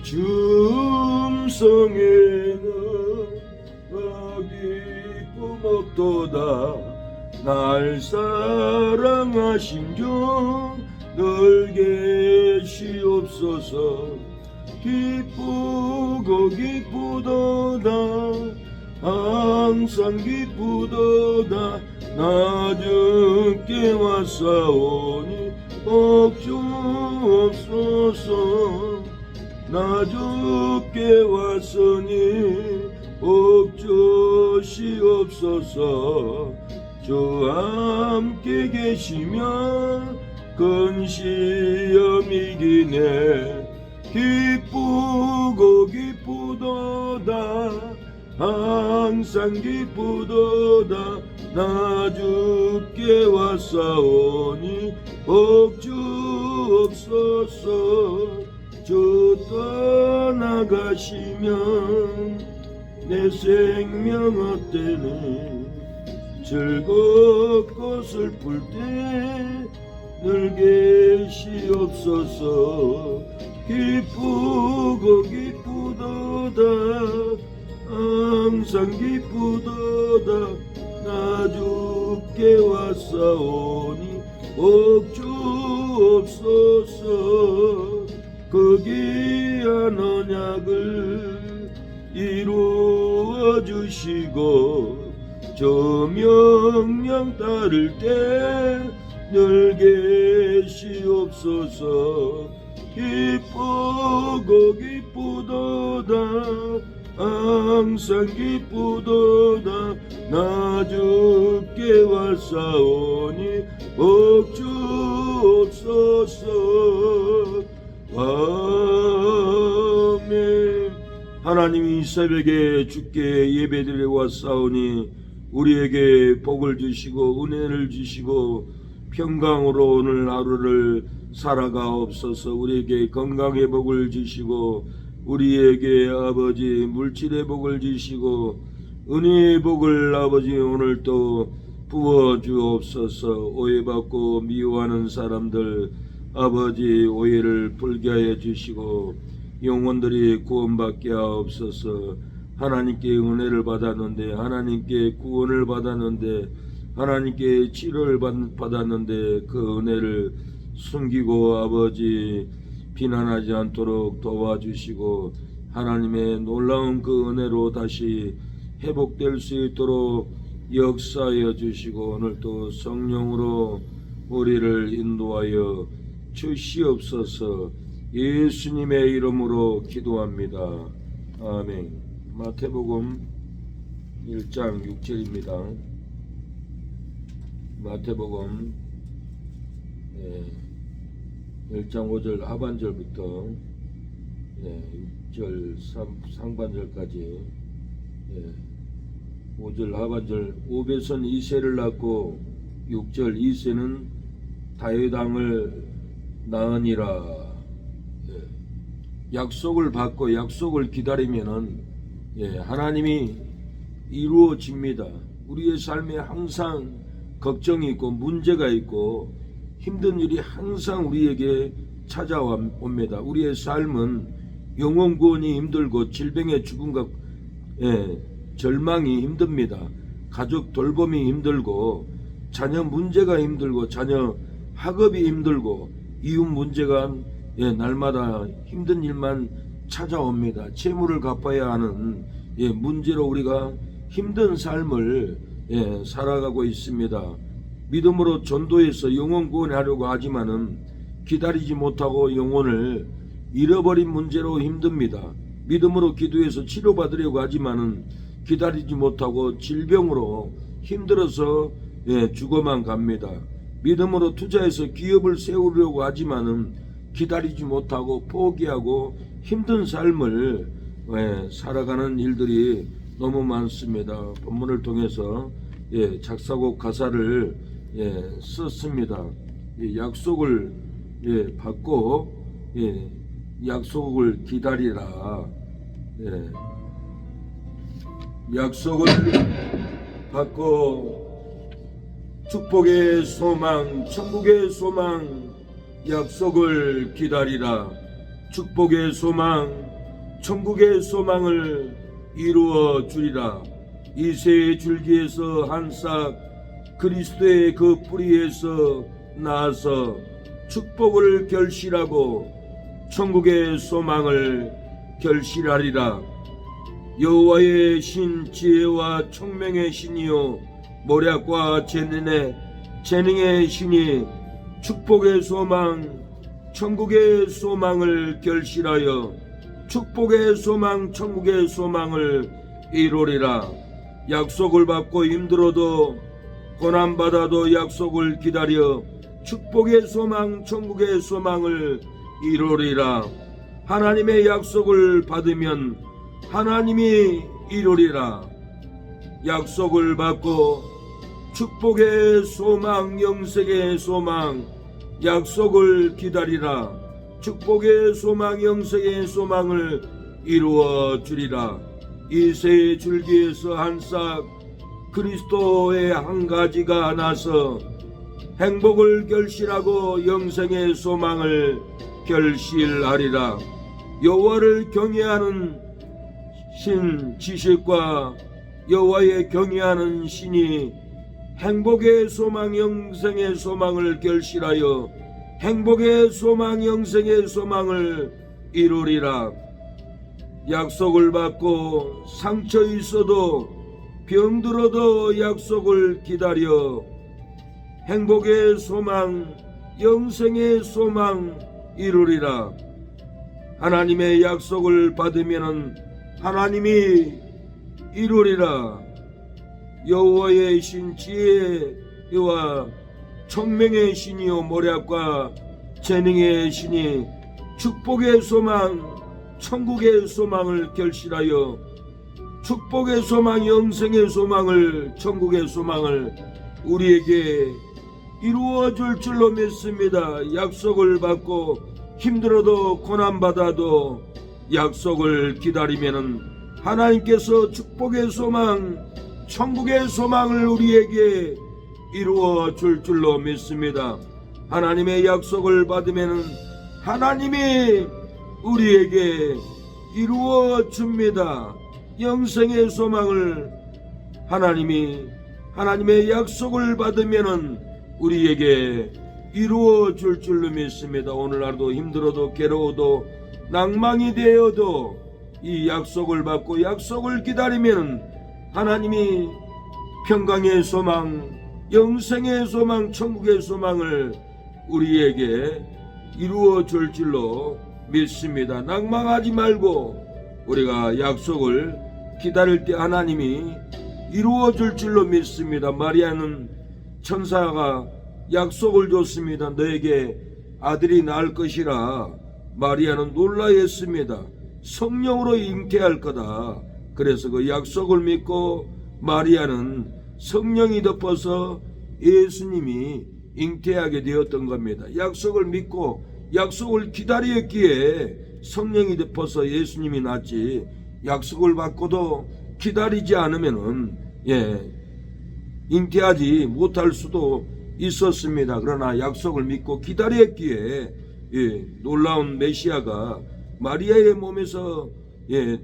중성에는 기쁨 없도다. 날 사랑하신 주 늘 계시옵소서. 기쁘고 기쁘도다. 항상 기쁘도다. 나 주께 왔사오니 복주옵소서. 나 주께 왔으니 복주시옵소서. 주 함께 계시면 근시험 이기네. 기쁘고 기쁘도다. 항상 기쁘도다. 나 주께 왔사오니 복주옵소서. 주 떠나가시면 내 생명 어때네. 즐겁고 슬플 때 늘 계시옵소서. 기쁘고 기쁘도다. 항상 기쁘도다. 나 주께 왔사오니 복주옵소서. 그 귀한 언약을 이루어 주시고 저 명령 따를 때 늘 계시옵소서. 기쁘고 기쁘도다. 항상 기쁘도다. 나 주께 왔사오니 복주옵소서. 아멘. 하나님이 이 새벽에 주께 예배드리러 왔사오니 우리에게 복을 주시고 은혜를 주시고 평강으로 오늘 하루를 살아가옵소서. 우리에게 건강의 복을 주시고 우리에게 아버지 물질의 복을 주시고 은혜의 복을 아버지 오늘 또 부어주옵소서. 오해받고 미워하는 사람들 아버지 오해를 풀게 하여 주시고 영혼들이 구원받게 하옵소서. 하나님께 은혜를 받았는데 하나님께 구원을 받았는데 하나님께 치료를 받았는데 그 은혜를 숨기고 아버지 비난하지 않도록 도와주시고 하나님의 놀라운 그 은혜로 다시 회복될 수 있도록 역사하여 주시고 오늘 또 성령으로 우리를 인도하여 주시옵소서. 예수님의 이름으로 기도합니다. 아멘. 마태복음 1장 6절입니다. 마태복음 1장 5절 하반절부터 6절 상반절까지 5절 하반절. 오벳은 이새를 낳고 6절 이새는 다윗 왕을 낳으니라. 약속을 받고 약속을 기다리면은 하나님이 이루어집니다. 우리의 삶에 항상 걱정이 있고 문제가 있고 힘든 일이 항상 우리에게 찾아옵니다. 우리의 삶은 영혼 구원이 힘들고 질병의 죽음과 절망이 힘듭니다. 가족 돌봄이 힘들고 자녀 문제가 힘들고 자녀 학업이 힘들고 이웃 문제가 날마다 힘든 일만 찾아옵니다. 채무를 갚아야 하는 문제로 우리가 힘든 삶을 살아가고 있습니다. 믿음으로 전도해서 영혼 구원하려고 하지만은 기다리지 못하고 영혼을 잃어버린 문제로 힘듭니다. 믿음으로 기도해서 치료받으려고 하지만은 기다리지 못하고 질병으로 힘들어서 죽어만 갑니다. 믿음으로 투자해서 기업을 세우려고 하지만은 기다리지 못하고 포기하고 힘든 삶을 살아가는 일들이 너무 많습니다. 본문을 통해서 작사곡 가사를 썼습니다. 약속을 받고 약속을 기다리라. 약속을 받고 축복의 소망, 천국의 소망, 약속을 기다리라. 축복의 소망, 천국의 소망을 이루어 주리라. 이새의 줄기에서 한 싹 그리스도의 그 뿌리에서 나서 축복을 결실하고 천국의 소망을 결실하리라. 여호와의 신 지혜와 총명의 신이요 모략과 재능의 신이 축복의 소망 천국의 소망을 결실하여 축복의 소망 천국의 소망을 이루리라. 약속을 받고 힘들어도 고난받아도 약속을 기다려 축복의 소망 천국의 소망을 이루리라. 하나님의 약속을 받으면 하나님이 이루리라. 약속을 받고 축복의 소망 영생의 소망 약속을 기다리라. 축복의 소망 영생의 소망을 이루어 주리라. 이새의 줄기에서 한 싹 그리스도의 한 가지가 나서 행복을 결실하고 영생의 소망을 결실하리라. 여호와를 경외하는 신 지식과 여호와의 경외하는 신이 행복의 소망 영생의 소망을 결실하여 행복의 소망 영생의 소망을 이루리라. 약속을 받고 상처 있어도 병들어도 약속을 기다려 행복의 소망 영생의 소망 이루리라. 하나님의 약속을 받으면 하나님이 이루리라. 여호와의 신 지혜와 총명의 신이요 모략과 재능의 신이 축복의 소망 천국의 소망을 결실하여 축복의 소망 영생의 소망을 천국의 소망을 우리에게 이루어 줄 줄로 믿습니다. 약속을 받고 힘들어도 고난받아도 약속을 기다리면 하나님께서 축복의 소망 천국의 소망을 우리에게 이루어 줄 줄로 믿습니다. 하나님의 약속을 받으면 하나님이 우리에게 이루어 줍니다. 영생의 소망을 하나님의 약속을 받으면 우리에게 이루어 줄 줄로 믿습니다. 오늘 하루도 힘들어도 괴로워도 낭망이 되어도 이 약속을 받고 약속을 기다리면 하나님이 평강의 소망 영생의 소망 천국의 소망을 우리에게 이루어 줄 줄로 믿습니다. 낭망하지 말고 우리가 약속을 기다릴 때 하나님이 이루어 줄 줄로 믿습니다. 마리아는 천사가 약속을 줬습니다. 너에게 아들이 낳을 것이라. 마리아는 놀라했습니다. 성령으로 잉태할 거다. 그래서 그 약속을 믿고 마리아는 성령이 덮어서 예수님이 잉태하게 되었던 겁니다. 약속을 믿고 약속을 기다렸기에 성령이 덮어서 예수님이 낳지, 약속을 받고도 기다리지 않으면은 잉태하지 못할 수도 있었습니다. 그러나 약속을 믿고 기다렸기에 놀라운 메시아가 마리아의 몸에서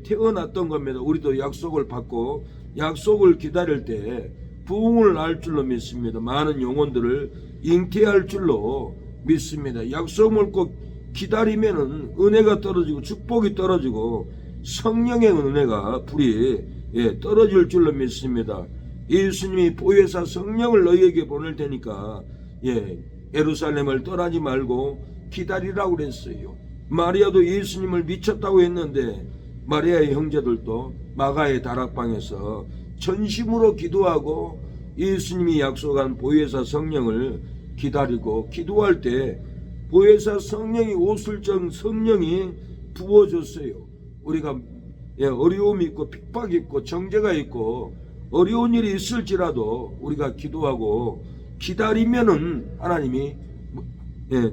태어났던 겁니다. 우리도 약속을 받고 약속을 기다릴 때 부흥을 날 줄로 믿습니다. 많은 영혼들을 잉태할 줄로 믿습니다. 약속을 믿고 기다리면은 은혜가 떨어지고 축복이 떨어지고 성령의 은혜가 불이 떨어질 줄로 믿습니다. 예수님이 보혜사 성령을 너희에게 보낼 테니까 예루살렘을 떠나지 말고 기다리라고 그랬어요. 마리아도 예수님을 미쳤다고 했는데 마리아의 형제들도 마가의 다락방에서 전심으로 기도하고 예수님이 약속한 보혜사 성령을 기다리고 기도할 때 보혜사 성령이 오슬정 성령이 부어줬어요. 우리가 어려움이 있고 핍박이 있고 정죄가 있고 어려운 일이 있을지라도 우리가 기도하고 기다리면은 하나님이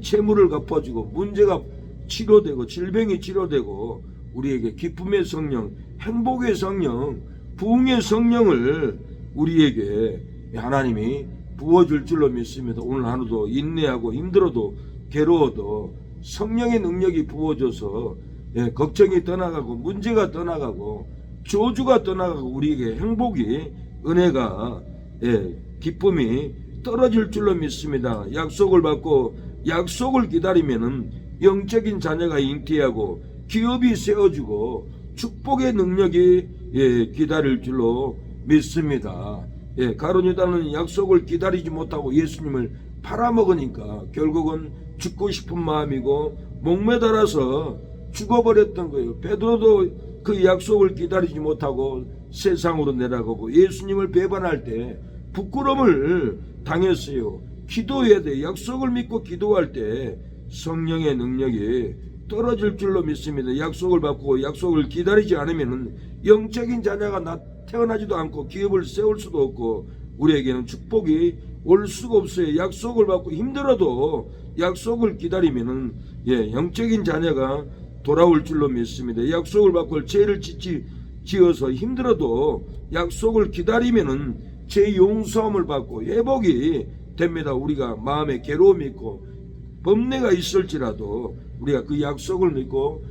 채무를 갚아주고 문제가 치료되고 질병이 치료되고 우리에게 기쁨의 성령, 행복의 성령, 부흥의 성령을 우리에게 하나님이 부어줄 줄로 믿습니다. 오늘 하루도 인내하고 힘들어도 괴로워도 성령의 능력이 부어져서 걱정이 떠나가고 문제가 떠나가고 저주가 떠나가고 우리에게 행복이 은혜가 기쁨이 떨어질 줄로 믿습니다. 약속을 받고 약속을 기다리면은 영적인 자녀가 잉태하고 기업이 세워지고 축복의 능력이 기다릴 줄로 믿습니다. 가룟 유다는 약속을 기다리지 못하고 예수님을 팔아먹으니까 결국은 죽고 싶은 마음이고 목매달아서 죽어버렸던 거예요. 베드로도 그 약속을 기다리지 못하고 세상으로 내려가고 예수님을 배반할 때 부끄러움을 당했어요. 기도해야 돼. 약속을 믿고 기도할 때 성령의 능력이 떨어질 줄로 믿습니다. 약속을 받고 약속을 기다리지 않으면 영적인 자녀가 태어나지도 않고 기업을 세울 수도 없고 우리에게는 축복이 올 수가 없어요. 약속을 받고 힘들어도 약속을 기다리면은 영적인 자녀가 돌아올 줄로 믿습니다. 약속을 받고 죄를 지어서 힘들어도 약속을 기다리면은 죄 용서함을 받고 회복이 됩니다. 우리가 마음에 괴로움이 있고 범례가 있을지라도 우리가 그 약속을 믿고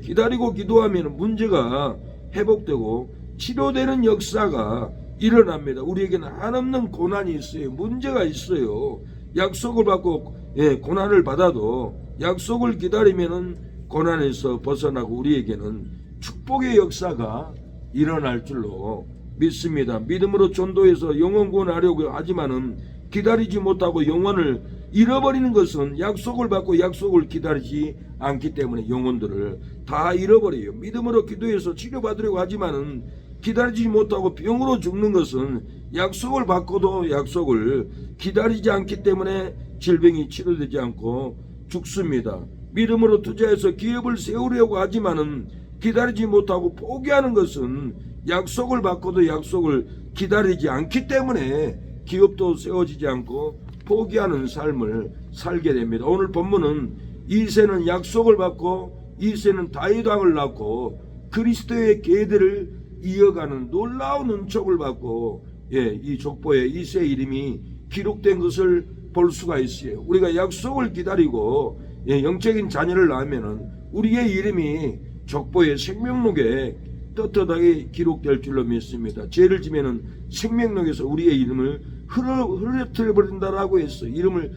기다리고 기도하면 문제가 회복되고 치료되는 역사가 일어납니다. 우리에게는 한없는 고난이 있어요. 문제가 있어요. 약속을 받고 고난을 받아도 약속을 기다리면은 고난에서 벗어나고 우리에게는 축복의 역사가 일어날 줄로 믿습니다. 믿음으로 전도해서 영혼 구원하려고 하지만은 기다리지 못하고 영혼을 잃어버리는 것은 약속을 받고 약속을 기다리지 않기 때문에 영혼들을 다 잃어버려요. 믿음으로 기도해서 치료받으려고 하지만은 기다리지 못하고 병으로 죽는 것은 약속을 받고도 약속을 기다리지 않기 때문에 질병이 치료되지 않고 죽습니다. 믿음으로 투자해서 기업을 세우려고 하지만은 기다리지 못하고 포기하는 것은 약속을 받고도 약속을 기다리지 않기 때문에 기업도 세워지지 않고 포기하는 삶을 살게 됩니다. 오늘 본문은 이새는 약속을 받고 이새는 다윗 왕을 낳고 그리스도의 계대를 이어가는 놀라운 은총을 받고 이 족보에 이새 이름이 기록된 것을 볼 수가 있어요. 우리가 약속을 기다리고 영적인 자녀를 낳으면은 우리의 이름이 족보의 생명록에 떳떳하게 기록될 줄로 믿습니다. 죄를 지면은 생명록에서 우리의 이름을 흐려뜨려버린다라고 했어요. 이름을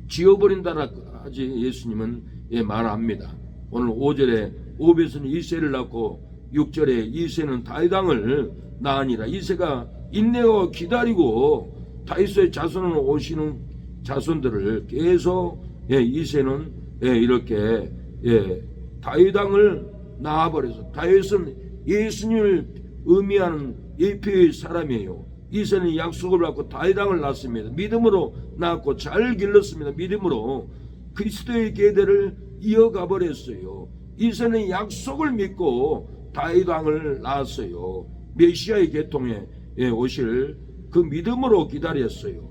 지워버린다라지 예수님은 말합니다. 오늘 5절에 오벳은 이새를 낳고 6절에 이새는 다윗 왕을 낳으니라. 이새가 인내하고 기다리고 다윗의 자손으로 오시는 자손들을 계속 이새는 이렇게 다윗 왕을 낳아버려서 다윗은 예수님을 의미하는 예표의 사람이에요. 이새는 약속을 받고 다윗 왕을 낳습니다. 믿음으로 낳았고 잘 길렀습니다. 믿음으로 그리스도의 계대를 이어가 버렸어요. 이새는 약속을 믿고 다윗 왕을 낳았어요. 메시아의 계통에 오실 그 믿음으로 기다렸어요.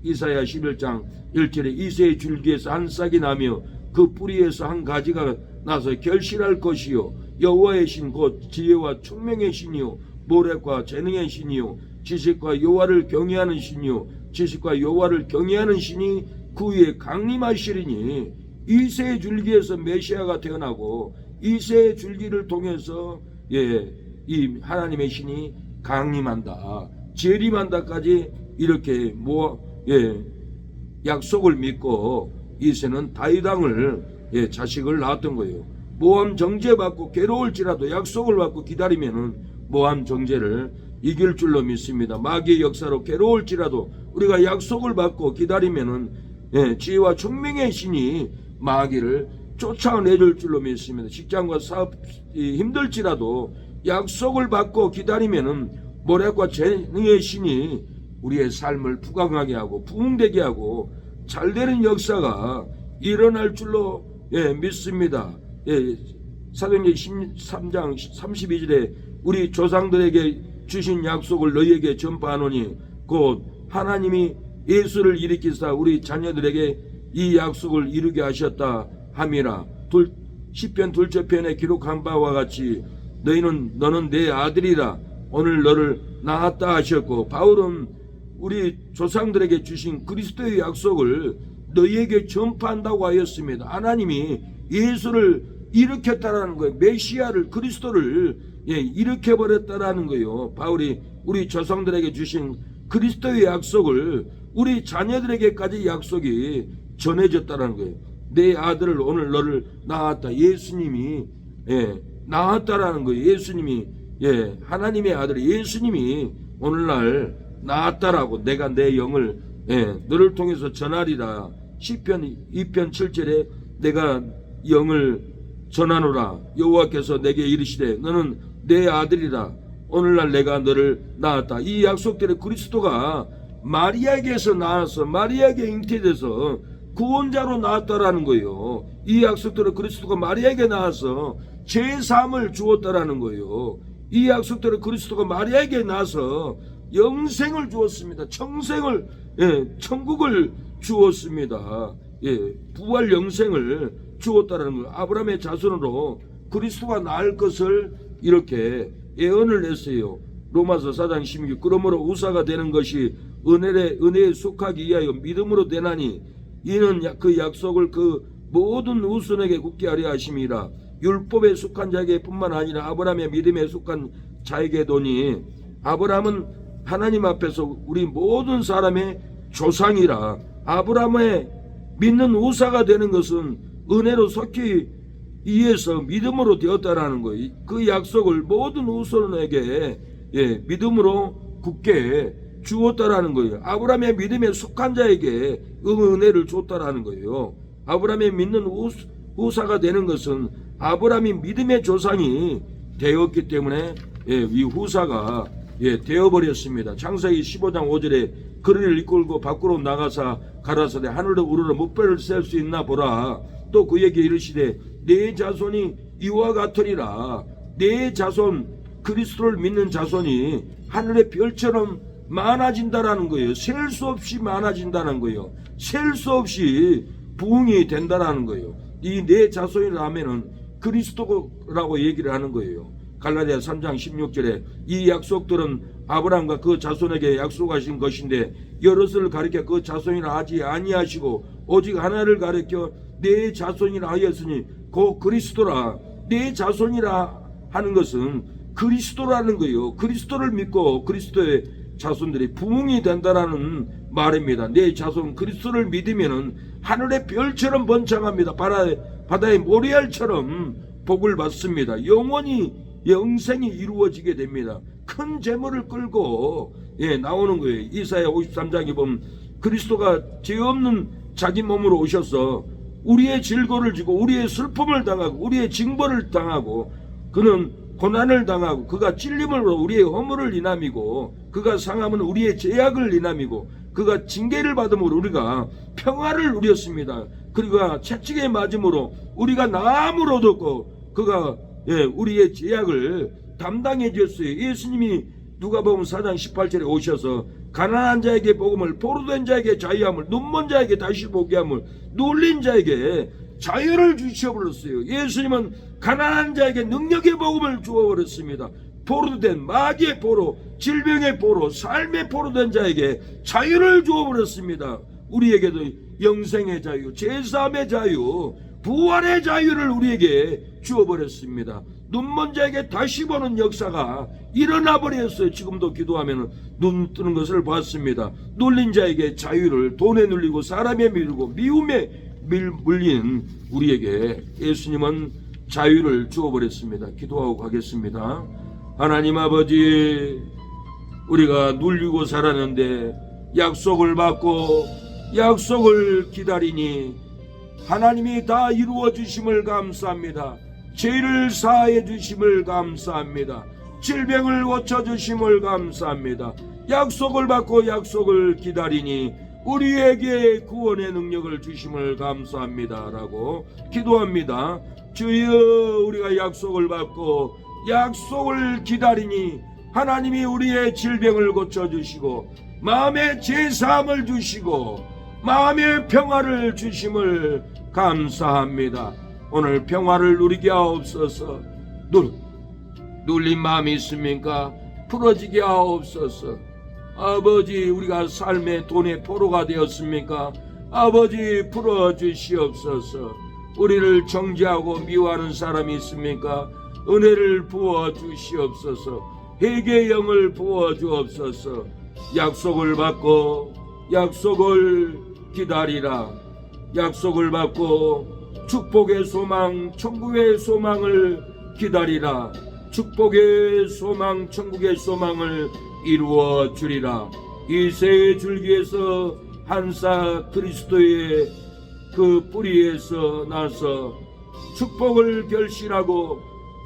이사야 11장 1절에 이새의 줄기에서 한 싹이 나며 그 뿌리에서 한 가지가 나서 결실할 것이요 여호와의 신 곧 지혜와 총명의 신이요 모략과 재능의 신이요 지식과 여호와를 경외하는 신이요 지식과 여호와를 경외하는 신이 그 위에 강림하시리니 이새의 줄기에서 메시아가 태어나고 이새의 줄기를 통해서 이 하나님의 신이 강림한다 재림한다까지 이렇게 약속을 믿고 이새는 다윗 왕을 자식을 낳았던 거예요. 모함 정죄받고 괴로울지라도 약속을 받고 기다리면은 모함 정죄를 이길 줄로 믿습니다. 마귀의 역사로 괴로울지라도 우리가 약속을 받고 기다리면은 지혜와 총명의 신이 마귀를 쫓아내줄 줄로 믿습니다. 직장과 사업이 힘들지라도 약속을 받고 기다리면은 모략과 재능의 신이 우리의 삶을 부강하게 하고 부흥되게 하고 잘되는 역사가 일어날 줄로 믿습니다. 사도행전 13장 32절에 우리 조상들에게 주신 약속을 너희에게 전파하노니 곧 하나님이 예수를 일으키사 우리 자녀들에게 이 약속을 이루게 하셨다 함이라. 시편 둘째 편에 기록한 바와 같이 너는 내 아들이라 오늘 너를 낳았다 하셨고 바울은 우리 조상들에게 주신 그리스도의 약속을 너희에게 전파한다고 하였습니다. 하나님이 예수를 일으켰다라는 거예요. 메시아를, 그리스도를 일으켜버렸다라는 거예요. 바울이 우리 조상들에게 주신 그리스도의 약속을 우리 자녀들에게까지 약속이 전해졌다라는 거예요. 내 아들을 오늘 너를 낳았다. 예수님이 낳았다라는 거예요. 예수님이 하나님의 아들 예수님이 오늘날 낳았다라고 내가 내 영을 너를 통해서 전하리라. 시편 2편 7절에 내가 영을 전하노라. 여호와께서 내게 이르시되 너는 내 아들이라. 오늘날 내가 너를 낳았다. 이 약속대로 그리스도가 마리아에게서 나와서 마리아에게 잉태돼서 구원자로 나왔다라는 거예요. 이 약속대로 그리스도가 마리아에게 나와서 제3을 주었다라는 거예요. 이 약속대로 그리스도가 마리아에게 나와서 영생을 주었습니다. 청생을 천국을 주었습니다. 부활 영생을 주었다라는 거예요. 아브라함의 자손으로 그리스도가 나을 것을 이렇게 예언을 했어요. 로마서 4장 16. 그러므로 우사가 되는 것이 은혜에 속하기 위하여 믿음으로 되나니 이는 그 약속을 그 모든 후손에게 굳게 하려 하심이라. 율법에 속한 자에게 뿐만 아니라 아브라함의 믿음에 속한 자에게도니 아브라함은 하나님 앞에서 우리 모든 사람의 조상이라. 아브라함의 믿는 우사가 되는 것은 은혜로 속히 이에서 믿음으로 되었다라는 거예요. 그 약속을 모든 후손에게 믿음으로 굳게 주었다라는 거예요. 아브라함의 믿음에 속한 자에게 은혜를 줬다라는 거예요. 아브라함의 믿는 후사가 되는 것은 아브라함이 믿음의 조상이 되었기 때문에 이 후사가 되어버렸습니다. 창세기 15장 5절에 그를 이끌고 밖으로 나가사 가라사대 하늘로 우러러 목배를 셀 수 있나 보라. 또 그에게 이르시되 내 자손이 이와 같으리라. 내 자손 그리스도를 믿는 자손이 하늘의 별처럼 많아진다라는 거예요. 셀 수 없이 많아진다는 거예요. 셀 수 없이 부흥이 된다라는 거예요. 이 내 자손이라면은 그리스도라고 얘기를 하는 거예요. 갈라디아 3장 16절에 이 약속들은 아브라함과 그 자손에게 약속하신 것인데 여럿을 가리켜 그 자손이라 하지 아니하시고 오직 하나를 가리켜 내 자손이라 하였으니 그 그리스도라. 내 자손이라 하는 것은 그리스도라는 거예요. 그리스도를 믿고 그리스도의 자손들이 부흥이 된다라는 말입니다. 내 자손 그리스도를 믿으면은 하늘의 별처럼 번창합니다. 바다의 모래알처럼 복을 받습니다. 영원히 영생이 이루어지게 됩니다. 큰 재물을 끌고 나오는 거예요. 이사야 53장에 보면 그리스도가 죄 없는 자기 몸으로 오셔서 우리의 질고를 지고 우리의 슬픔을 당하고 우리의 징벌을 당하고 그는 고난을 당하고 그가 찔림으로 우리의 허물을 인함이고 그가 상함은 우리의 죄악을 인함이고 그가 징계를 받음으로 우리가 평화를 누렸습니다. 그가 채찍에 맞음으로 우리가 나음을 얻었고 그가 우리의 죄악을 담당해 주셨어요. 예수님이 누가복음 4장 18절에 오셔서 가난한 자에게 복음을, 포로된 자에게 자유함을, 눈먼 자에게 다시 보게 함을, 눌린 자에게 자유를 주셔버렸어요. 예수님은 가난한 자에게 능력의 복음을 주어버렸습니다. 포로된 마귀의 포로, 질병의 포로, 삶의 포로된 자에게 자유를 주어버렸습니다. 우리에게도 영생의 자유, 제사함의 자유, 부활의 자유를 우리에게 주어버렸습니다. 눈먼 자에게 다시 보는 역사가 일어나 버렸어요. 지금도 기도하면 눈 뜨는 것을 봤습니다. 눌린 자에게 자유를, 돈에 눌리고 사람에 밀고 미움에 물린 우리에게 예수님은 자유를 주어버렸습니다. 기도하고 가겠습니다. 하나님 아버지, 우리가 눌리고 살았는데 약속을 받고 약속을 기다리니 하나님이 다 이루어 주심을 감사합니다. 죄를 사해 주심을 감사합니다. 질병을 고쳐 주심을 감사합니다. 약속을 받고 약속을 기다리니 우리에게 구원의 능력을 주심을 감사합니다 라고 기도합니다. 주여, 우리가 약속을 받고 약속을 기다리니 하나님이 우리의 질병을 고쳐주시고 마음의 제사함을 주시고 마음의 평화를 주심을 감사합니다. 오늘 평화를 누리게 하옵소서. 눌린 마음이 있습니까? 풀어지게 하옵소서. 아버지, 우리가 삶의 돈의 포로가 되었습니까? 아버지, 풀어주시옵소서. 우리를 정죄하고 미워하는 사람이 있습니까? 은혜를 부어 주시옵소서. 회개의 영을 부어 주옵소서. 약속을 받고 약속을 기다리라. 약속을 받고 축복의 소망, 천국의 소망을 기다리라. 축복의 소망, 천국의 소망을 이루어 주리라. 이 새 줄기에서 한사 그리스도의 그 뿌리에서 나서 축복을 결실하고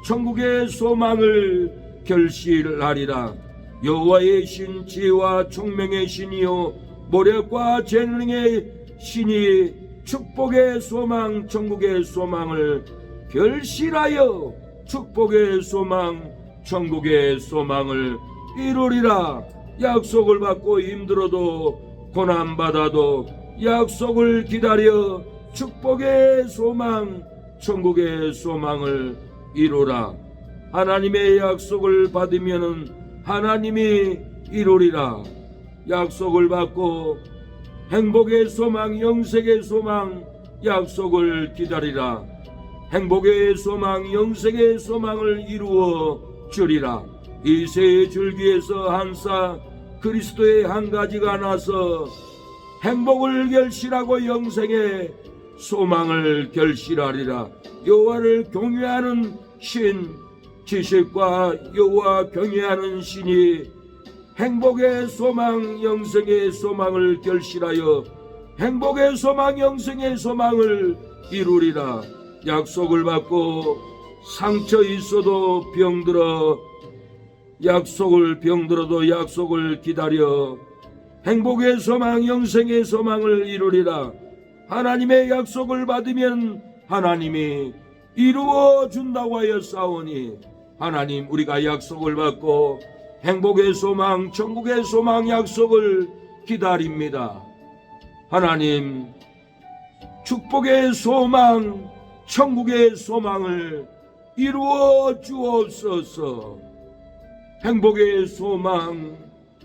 천국의 소망을 결실하리라. 여호와의 신, 지혜와 총명의 신이요 모략과 재능의 신이 축복의 소망, 천국의 소망을 결실하여 축복의 소망, 천국의 소망을 이루리라. 약속을 받고 힘들어도 고난받아도 약속을 기다려 축복의 소망, 천국의 소망을 이루라. 하나님의 약속을 받으면 하나님이 이루리라. 약속을 받고 행복의 소망, 영생의 소망, 약속을 기다리라. 행복의 소망, 영생의 소망을 이루어 주리라. 이 새 줄기에서 한사 그리스도의 한 가지가 나서 행복을 결실하고 영생의 소망을 결실하리라. 여호와를 경외하는 신, 지식과 여호와 경외하는 신이 행복의 소망, 영생의 소망을 결실하여 행복의 소망, 영생의 소망을 이루리라. 약속을 받고 상처 있어도 병들어 병들어도 약속을 기다려 행복의 소망, 영생의 소망을 이루리라. 하나님의 약속을 받으면 하나님이 이루어 준다고 하여 싸우니 하나님, 우리가 약속을 받고 행복의 소망, 천국의 소망 약속을 기다립니다. 하나님, 축복의 소망, 천국의 소망을 이루어 주옵소서. 행복의 소망,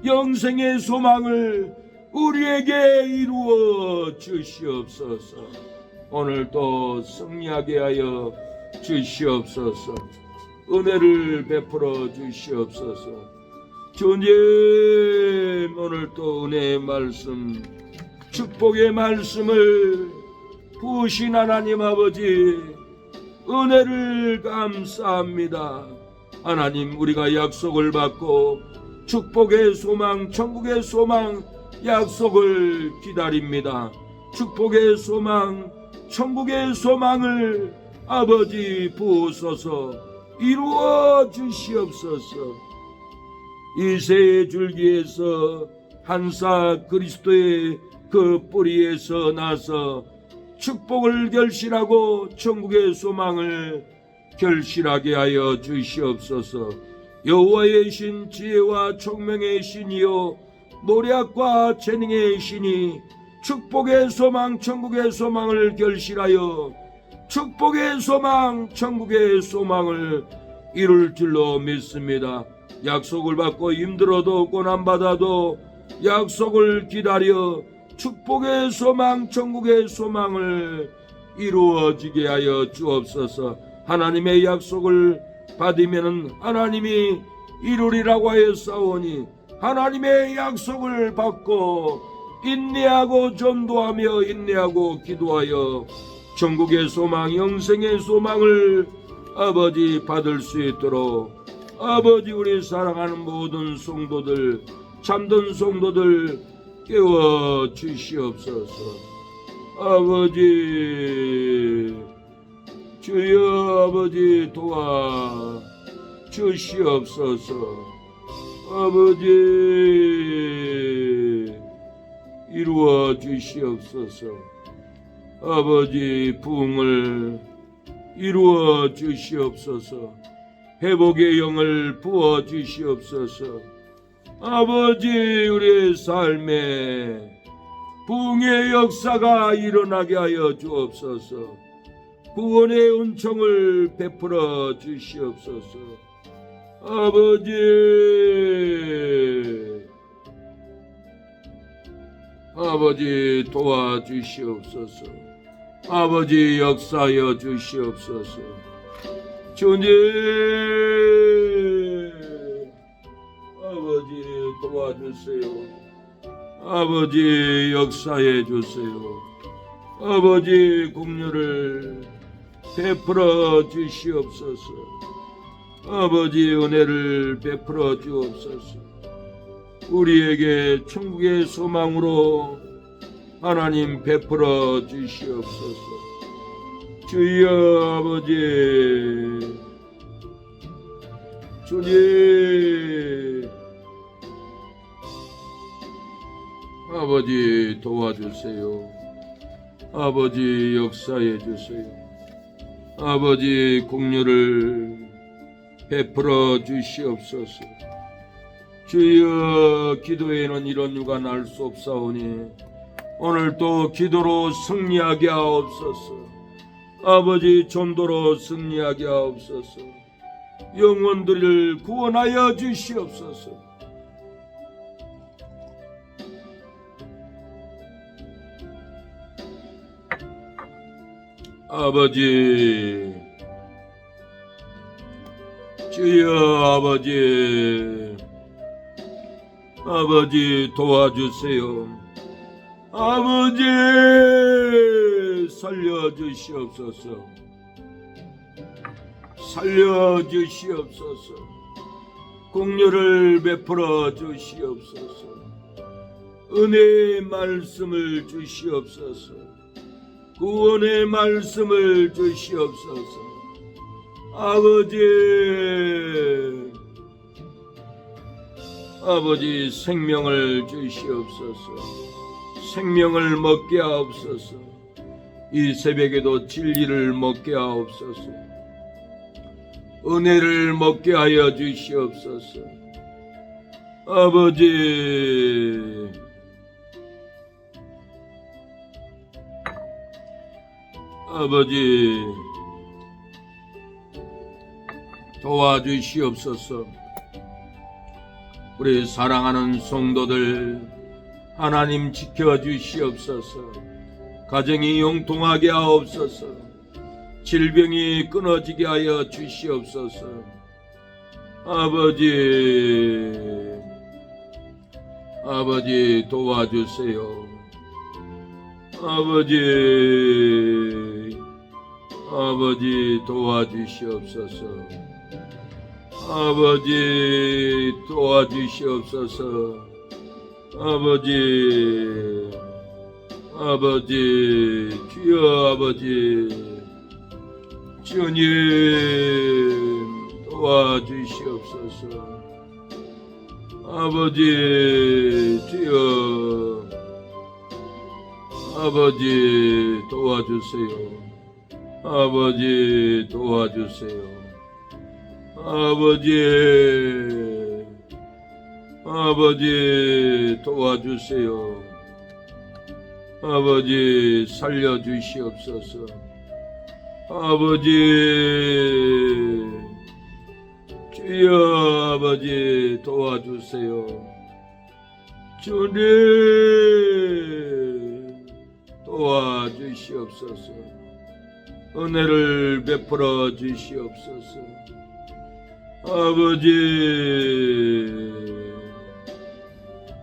영생의 소망을 우리에게 이루어 주시옵소서. 오늘도 승리하게 하여 주시옵소서. 은혜를 베풀어 주시옵소서. 주님, 오늘도 은혜의 말씀, 축복의 말씀을 부으신 하나님 아버지, 은혜를 감사합니다. 하나님, 우리가 약속을 받고 축복의 소망, 천국의 소망 약속을 기다립니다. 축복의 소망, 천국의 소망을 아버지 부으소서. 이루어 주시옵소서. 이 새 줄기에서 한사 그리스도의 그 뿌리에서 나서 축복을 결실하고 천국의 소망을 결실하게 하여 주시옵소서. 여호와의 신, 지혜와 총명의 신이요 노략과 재능의 신이 축복의 소망, 천국의 소망을 결실하여 축복의 소망, 천국의 소망을 이룰 줄로 믿습니다. 약속을 받고 힘들어도 고난받아도 약속을 기다려 축복의 소망, 천국의 소망을 이루어지게 하여 주옵소서. 하나님의 약속을 받으면 하나님이 이루리라고 하여 싸우니 하나님의 약속을 받고 인내하고 전도하며 인내하고 기도하여 천국의 소망, 영생의 소망을 아버지 받을 수 있도록 아버지, 우리 사랑하는 모든 성도들, 참된 성도들 깨워 주시옵소서. 아버지, 주여 아버지 도와 주시옵소서. 아버지, 이루어 주시옵소서. 아버지, 부흥을 이루어 주시옵소서. 회복의 영을 부어 주시옵소서. 아버지, 우리의 삶에 부흥의 역사가 일어나게 하여 주옵소서. 구원의 은총을 베풀어 주시옵소서. 아버지 도와주시옵소서. 아버지 역사하여 주시옵소서. 주님, 아버지 도와주세요. 아버지 역사해 주세요. 아버지 긍휼을 베풀어 주시옵소서. 아버지 은혜를 베풀어 주옵소서. 우리에게 천국의 소망으로 하나님 베풀어 주시옵소서. 주여 아버지, 주님, 아버지 도와주세요. 아버지 역사해 주세요. 아버지 긍휼을 베풀어 주시옵소서. 주여, 기도에는 이런 유가 날 수 없사오니 오늘도 기도로 승리하게 하옵소서. 아버지 전도로 승리하게 하옵소서. 영혼들을 구원하여 주시옵소서. 아버지, 주여 아버지, 아버지 도와주세요. 아버지 살려주시옵소서. 살려주시옵소서. 긍휼을 베풀어 주시옵소서. 은혜의 말씀을 주시옵소서. 구원의 말씀을 주시옵소서. 아버지, 아버지 생명을 주시옵소서. 생명을 먹게 하옵소서. 이 새벽에도 진리를 먹게 하옵소서. 은혜를 먹게 하여 주시옵소서. 아버지, 아버지 도와주시옵소서. 우리 사랑하는 성도들 하나님 지켜주시옵소서. 가정이 용통하게 하옵소서. 질병이 끊어지게 하여 주시옵소서. 아버지, 아버지 도와주세요. 아버지, 아버지 도와주시옵소서. 아버지 도와주시옵소서. 아버지, 아버지, 주여 아버지, 주님 도와주시옵소서. 아버지, 주여, 아버지 도와주세요. 아버지 도와주세요. 아버지, 아버지 도와주세요. 아버지 살려주시옵소서. 아버지, 주여 아버지 도와주세요. 주님 도와주시옵소서. 은혜를 베풀어 주시옵소서. 아버지,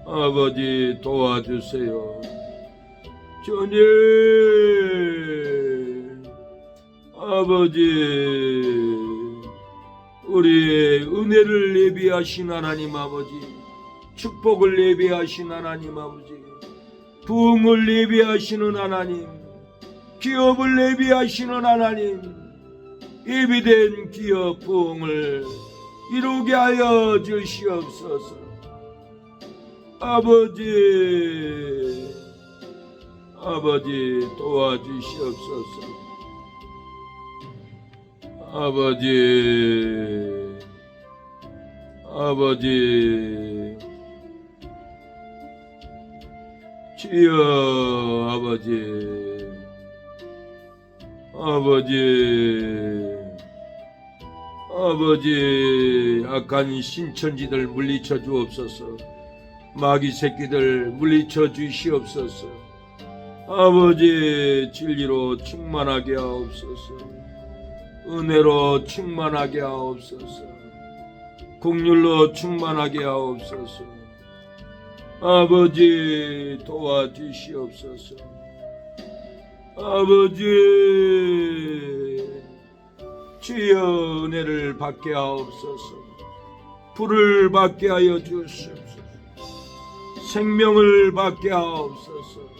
아버지 도와주세요. 주님, 아버지, 우리의 은혜를 예비하신 하나님 아버지, 축복을 예비하신 하나님 아버지, 부흥을 예비하시는 하나님, 기업을 예비하시는 하나님, 예비된 기업 부흥을 이루게 하여 주시옵소서. 아버지, 아버지 도와주시옵소서. 아버지, 아버지, 주여 아버지, 아버지, 아버지, 악한 신천지들 물리쳐 주옵소서. 마귀 새끼들 물리쳐 주시옵소서. 아버지 진리로 충만하게 하옵소서. 은혜로 충만하게 하옵소서. 긍휼로 충만하게 하옵소서. 아버지 도와주시옵소서. 아버지 주여 은혜를 받게 하옵소서. 불을 받게 하여 주시옵소서. 생명을 받게 하옵소서.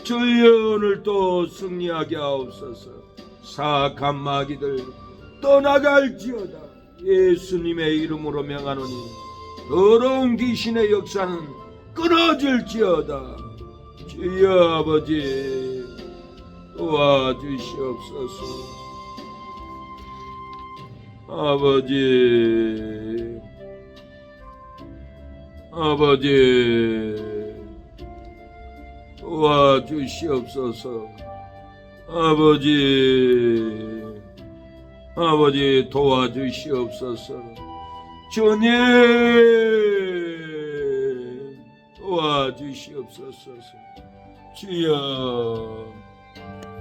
주여 오늘도 승리하게 하옵소서. 사악한 마귀들 떠나갈지어다. 예수님의 이름으로 명하노니 더러운 귀신의 역사는 끊어질지어다. 주여 아버지 도와주시옵소서. 아버지 도와주시옵소서. 아버지 도와주시옵소서. 주님 도와주시옵소서. 주여